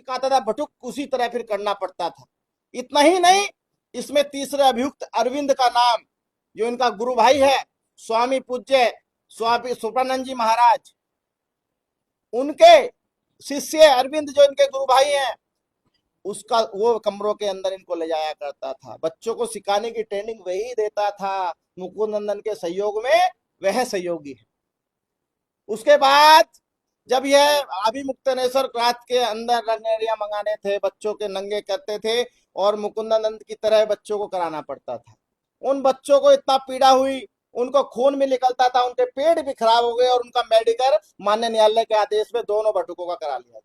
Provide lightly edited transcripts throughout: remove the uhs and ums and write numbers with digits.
सिखाता था बटुक उसी तरह फिर करना पड़ता था। इतना ही नहीं, इसमें तीसरे अभियुक्त अरविंद का नाम, जो इनका गुरु भाई है स्वामी पूज्य स्वामी सुप्रानंद जी महाराज, उनके शिष्य अरविंद जो इनके गुरु भाई हैं, उसका वो कमरों के अंदर इनको ले जाया करता था। बच्चों को सिखाने की ट्रेनिंग वही देता था। मुकुंद नंदन के सहयोग में वह सहयोगी है। उसके बाद जब यह अभिमुक्तनेश्वर रात के अंदर रंगेरिया मंगाने थे, बच्चों के नंगे करते थे और मुकुंदानंद की तरह बच्चों को कराना पड़ता था। उन बच्चों को इतना पीड़ा हुई, उनको खून भी निकलता था, उनके पेट भी खराब हो गए और उनका मेडिकल माननीय न्यायालय के आदेश में दोनों बटुकों का करा लिया।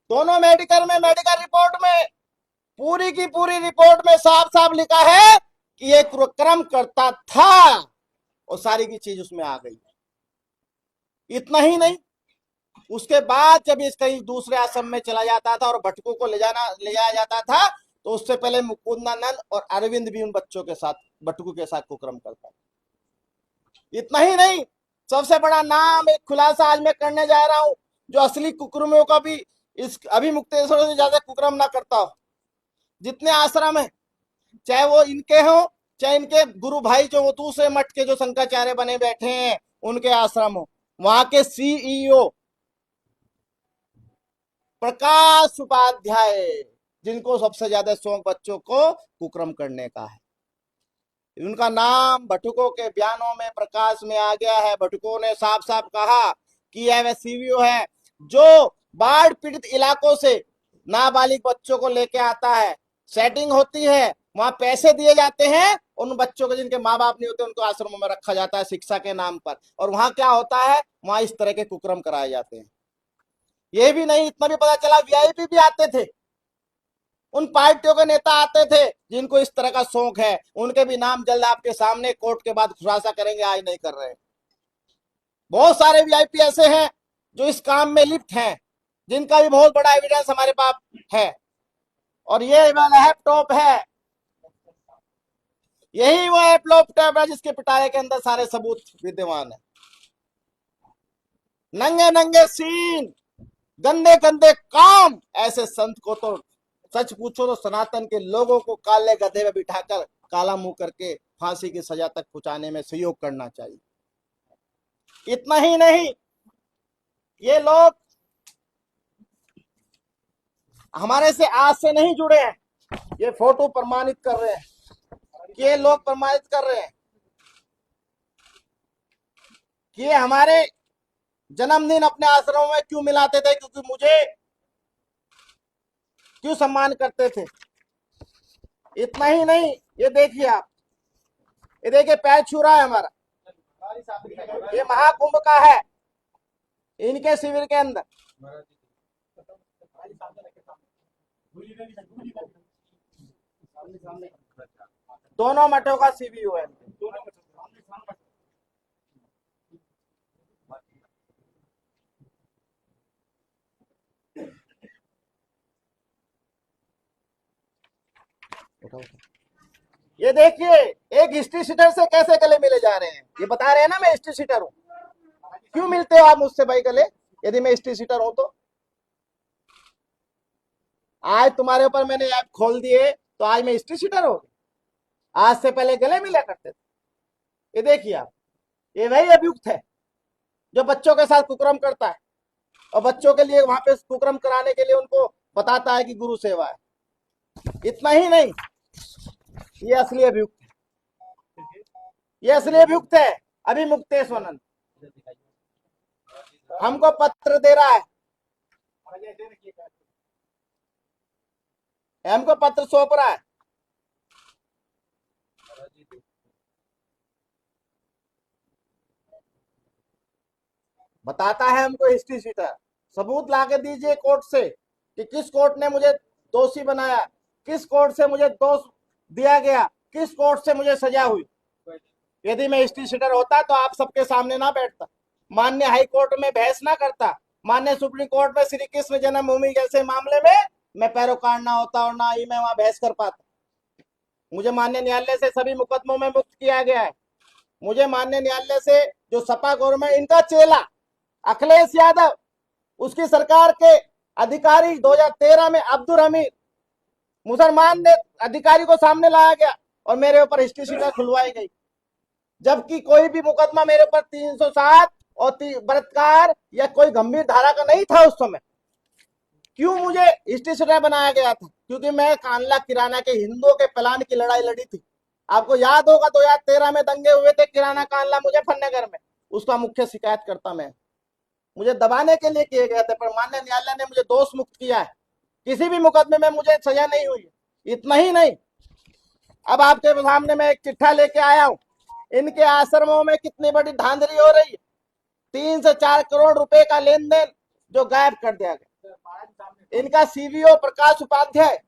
दोनों मेडिकल रिपोर्ट में पूरी की पूरी रिपोर्ट में साफ साफ लिखा है कि ये कुक्रम करता था और सारी की चीज उसमें आ गई। इतना ही नहीं, उसके बाद जब इस कहीं दूसरे आश्रम में चला जाता था और भटकों को ले जाया जाता था, तो उससे पहले मुकुंदानंद और अरविंद भी उन बच्चों के साथ बटुकों के साथ कुक्रम करता था। इतना ही नहीं, सबसे बड़ा नाम एक खुलासा आज मैं करने जा रहा हूं, जो असली कुक्रमियों का भी इस अभिमुक्तेश्वर से ज्यादा कुक्रम ना करता हो। जितने आश्रम है, चाहे वो इनके हो चाहे इनके गुरु भाई जो वो दूसरे मठ के जो शंकराचार्य बने बैठे हैं उनके आश्रम हो, वहां के सीईओ प्रकाश उपाध्याय, जिनको सबसे ज्यादा शौक बच्चों को कुक्रम करने का है, उनका नाम बटुकों के बयानों में प्रकाश में आ गया है। बटुकों ने साफ साफ कहा कि यह वह सीईओ है जो बाढ़ पीड़ित इलाकों से नाबालिग बच्चों को लेके आता है, सेटिंग होती है, वहां पैसे दिए जाते हैं, उन बच्चों के जिनके माँ बाप नहीं होते उनको आश्रमों में रखा जाता है शिक्षा के नाम पर, और वहां क्या होता है, वहां इस तरह के कुक्रम कराए जाते हैं। ये भी नहीं, इतना भी पता चला वीआईपी भी आते थे, उन पार्टियों के नेता आते थे जिनको इस तरह का शौक है, उनके भी नाम जल्द आपके सामने कोर्ट के बाद खुलासा करेंगे, आज नहीं कर रहे। बहुत सारे वीआईपी ऐसे हैं जो इस काम में लिप्त हैं, जिनका भी बहुत बड़ा एविडेंस हमारे पास है। और ये लैपटॉप है, यही वो लैपटॉप है जिसके पिटारे के अंदर सारे सबूत विद्यमान है। नंगे नंगे सीन, गंदे गंदे काम, ऐसे संत को तो सच पूछो तो सनातन के लोगों को काले गधे में बिठाकर काला मुंह करके फांसी की सजा तक पहुंचाने में सहयोग करना चाहिए। इतना ही नहीं, ये लोग हमारे से आज से नहीं जुड़े हैं, ये फोटो प्रमाणित कर रहे हैं, ये लोग प्रमाणित कर रहे हैं कि ये हमारे जन्मदिन अपने आश्रमों में क्यों मिलाते थे, क्योंकि मुझे क्यों सम्मान करते थे। इतना ही नहीं, ये देखिए आप, ये देखिए पैर छू रहा है हमारा, ये महाकुंभ का है इनके शिविर के अंदर। दोनों मठों का सीबीओ है। ये देखिए एक हिस्ट्री सीटर से कैसे गले मिले जा रहे हैं, ये बता रहे हैं ना मैं हिस्ट्री सीटर हूं। क्यों मिलते हो आप मुझसे भाई गले, यदि मैं हिस्ट्री सीटर हूं तो? आज तुम्हारे ऊपर मैंने ऐप खोल दिए तो आज मैं हिस्ट्री सीटर हो, आज से पहले गले मिला करते थे। ये देखिए आप, ये वही अभियुक्त है जो बच्चों के साथ कुक्रम करता है और बच्चों के लिए वहां पे कुक्रम कराने के लिए उनको बताता है कि गुरु सेवा है। इतना ही नहीं, ये असली अभियुक्त है, ये असली अभियुक्त है अभिमुक्तेश्वर। हमको पत्र दे रहा है, हमको पत्र सौंप रहा है, बताता है हमको हिस्ट्री सीटर। सबूत लाके दीजिए कोर्ट से कि किस कोर्ट ने मुझे दोषी बनाया, किस कोर्ट से मुझे दोष दिया गया, किस कोर्ट से मुझे सजा हुई। यदि मैं हिस्ट्री सीटर होता तो आप सबके सामने ना बैठता, माननीय हाई कोर्ट में बहस ना करता, माननीय सुप्रीम कोर्ट में श्री कृष्ण जन्मभूमि जैसे मामले में मैं पैरोकार ना होता और ना ही मैं वहां बहस कर पाता। मुझे माननीय न्यायालय से सभी मुकदमों में मुक्त किया गया है। मुझे माननीय न्यायालय से जो सपा गवर्नमेंट, इनका चेला अखिलेश यादव, उसकी सरकार के अधिकारी 2013 में अब्दुल हमीद मुसलमान ने अधिकारी को सामने लाया गया और मेरे ऊपर हिस्ट्री शीट खुलवाई गई, जबकि कोई भी मुकदमा मेरे ऊपर 307 और बलात्कार या कोई गंभीर धारा का नहीं था उस समय। क्यों मुझे हिस्ट्री शीट बनाया गया था? क्योंकि मैं कानला किराना के हिंदुओं के प्लान की लड़ाई लड़ी थी। आपको याद होगा 2013 में दंगे हुए थे किराना कानला मुजफ्फरनगर में, उसका मुख्य शिकायतकर्ता मैं। मुझे दबाने के लिए किए गए थे, पर माननीय न्यायालय ने मुझे दोष मुक्त किया है। किसी भी मुकदमे में मुझे सजा नहीं हुई। इतना ही नहीं, अब आपके सामने मैं एक चिट्ठा लेके आया हूं। इनके आश्रमों में कितनी बड़ी धांधली हो रही है। 3 से 4 करोड़ रुपए का लेन देन जो गायब कर दिया गया। इनका सीवीओ प्रकाश उपाध्याय,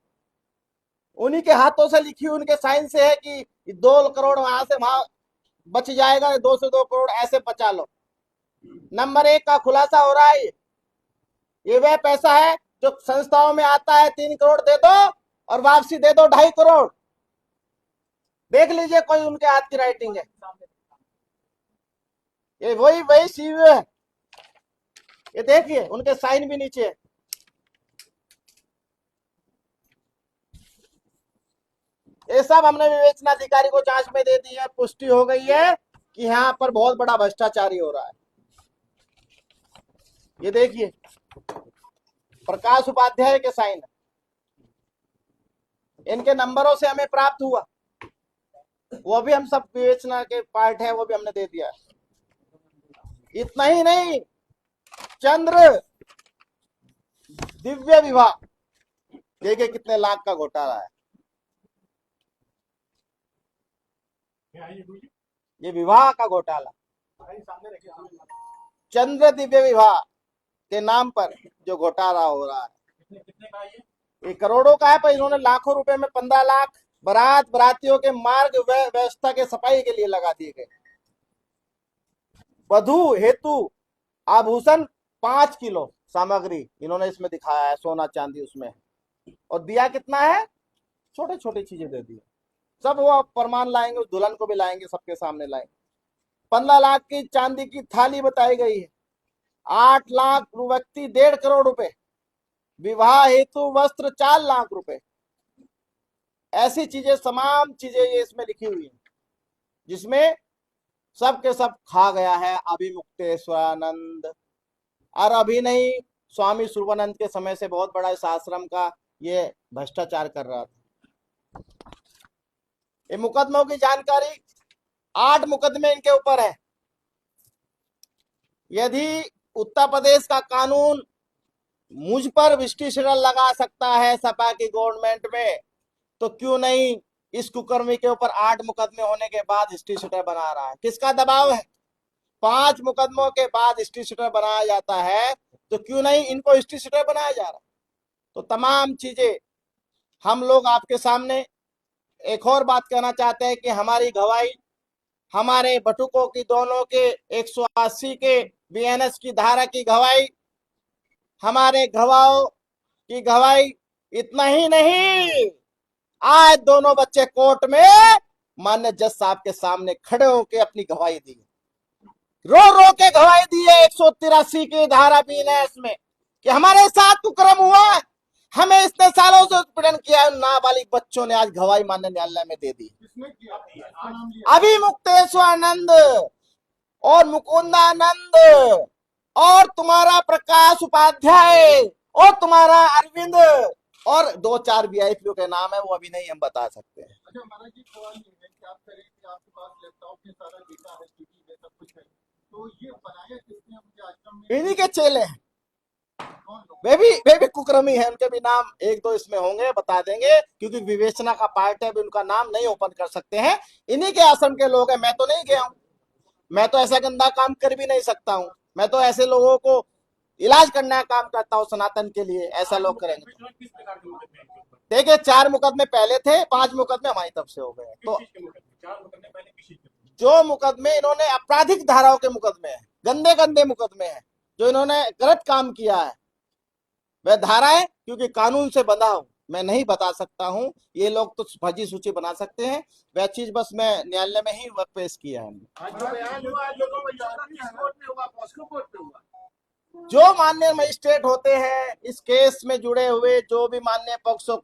उन्हीं के हाथों से लिखी उनके साइन से है कि 2 करोड़ वहां से वहां बच जाएगा, 2 से 2 करोड़ ऐसे बचा लो। नंबर 1 का खुलासा हो रहा है। ये वह पैसा है जो संस्थाओं में आता है, 3 करोड़ दे दो और वापसी दे दो 2.5 करोड़। देख लीजिए, कोई उनके हाथ की राइटिंग है। ये वही सीवीओ है। ये देखिए, उनके साइन भी नीचे है। ये सब हमने विवेचना अधिकारी को जांच में दे दी है। पुष्टि हो गई है कि यहाँ पर बहुत बड़ा भ्रष्टाचारी हो रहा है। ये देखिए, प्रकाश उपाध्याय के साइन, इनके नंबरों से हमें प्राप्त हुआ, वो भी हम सब विवेचना के पार्ट है, वो भी हमने दे दिया। इतना ही नहीं, चंद्र दिव्य विवाह, देखिए कितने लाख का घोटाला है। ये विवाह का घोटाला, चंद्र दिव्य विवाह के नाम पर जो घोटाला हो रहा है, ये करोड़ों का है, पर इन्होंने लाखों रुपए में 15 लाख बरातियों के मार्ग व्यवस्था के सफाई के लिए लगा दिए गए। वधु हेतु आभूषण 5 किलो सामग्री इन्होंने इसमें दिखाया है, सोना चांदी उसमें, और दिया कितना है? छोटे छोटे चीजें दे दी। सब वो प्रमाण लाएंगे, उस दुल्हन को भी लाएंगे, सबके सामने लाएंगे। 15 लाख की चांदी की थाली बताई गई है। 8 लाख व्यक्ति 1.5 करोड़ रुपए, विवाह हेतु वस्त्र 4 लाख रुपए। ऐसी चीजें, तमाम चीजें ये इसमें लिखी हुई है, जिसमें सब के सब खा गया है अभिमुक्तेश्वरानंद। और अभी नहीं, स्वामी सुरवानंद के समय से बहुत बड़ा इस आश्रम का ये भ्रष्टाचार कर रहा था। ये मुकदमों की जानकारी, 8 मुकदमे इनके ऊपर है। यदि उत्तर प्रदेश का कानून मुझ पर विस्टिशनल लगा सकता है सपा की गवर्नमेंट में, तो क्यों नहीं इस कुकर्मी के ऊपर 8 मुकदमे होने के बाद हिस्ट्री शीटर बना रहा है? किसका दबाव है? 5 मुकदमों के बाद हिस्ट्री शीटर बनाया जाता है, तो क्यों नहीं इनको हिस्ट्री शीटर बनाया जा रहा? तो तमाम चीजें हम लोग आपके सामने। एक और बात कहना चाहते हैं कि हमारी गवाही, हमारे बटुकों की दोनों के 180 के बीएनएस की धारा की गवाही, हमारे गवाहों की गवाही, इतना ही नहीं, आज दोनों बच्चे कोर्ट में माननीय जज साहब के सामने खड़े होकर अपनी गवाही दी, रो रो के गवाही दी है 183 की धारा बीएनएस में कि हमारे साथ कुकर्म हुआ, हमें इतने सालों से उत्पीड़न किया है। नाबालिग बच्चों ने आज गवाही माननीय न्यायालय में दे दी। अभिमुक्तेश्वरानंद और मुकुंदानंद और तुम्हारा प्रकाश उपाध्याय और तुम्हारा अरविंद और 2-4 वीआईपीओ के नाम है, वो अभी नहीं हम बता सकते हैं। अच्छा महाराज जी, सवाल ये है कि आप कह रहे हैं कि आपके पास लैपटॉप में सारा डेटा है, सीडी में सब कुछ है, तो ये बनाया किसने? मुझे आश्रम में इन्हीं के चेले हैं, वे भी कुकर्मी है, उनके भी नाम 1-2 इसमें होंगे, बता देंगे, क्योंकि विवेचना का पार्ट है, उनका नाम नहीं ओपन कर सकते हैं। इन्हीं के आश्रम के लोग हैं, मैं तो नहीं गया हूं, मैं तो ऐसा गंदा काम कर भी नहीं सकता हूं। मैं तो ऐसे लोगों को इलाज करने का काम करता हूं सनातन के लिए, ऐसा लोग करेंगे। देखिए, 4 मुकदमे पहले थे, 5 मुकदमे हमारी तरफ से हो गए। तो जो मुकदमे इन्होंने आपराधिक धाराओं के मुकदमे हैं, गंदे गंदे मुकदमे हैं, जो इन्होंने गलत काम किया है, वह धाराएं, क्योंकि कानून से बंधा हूं, मैं नहीं बता सकता हूं। ये लोग तो फर्जी सूची बना सकते हैं, वह चीज बस मैं न्यायालय में ही पेश किया है। जो माननीय मजिस्ट्रेट होते हैं इस केस में जुड़े हुए, जो भी माननीय पॉक्सो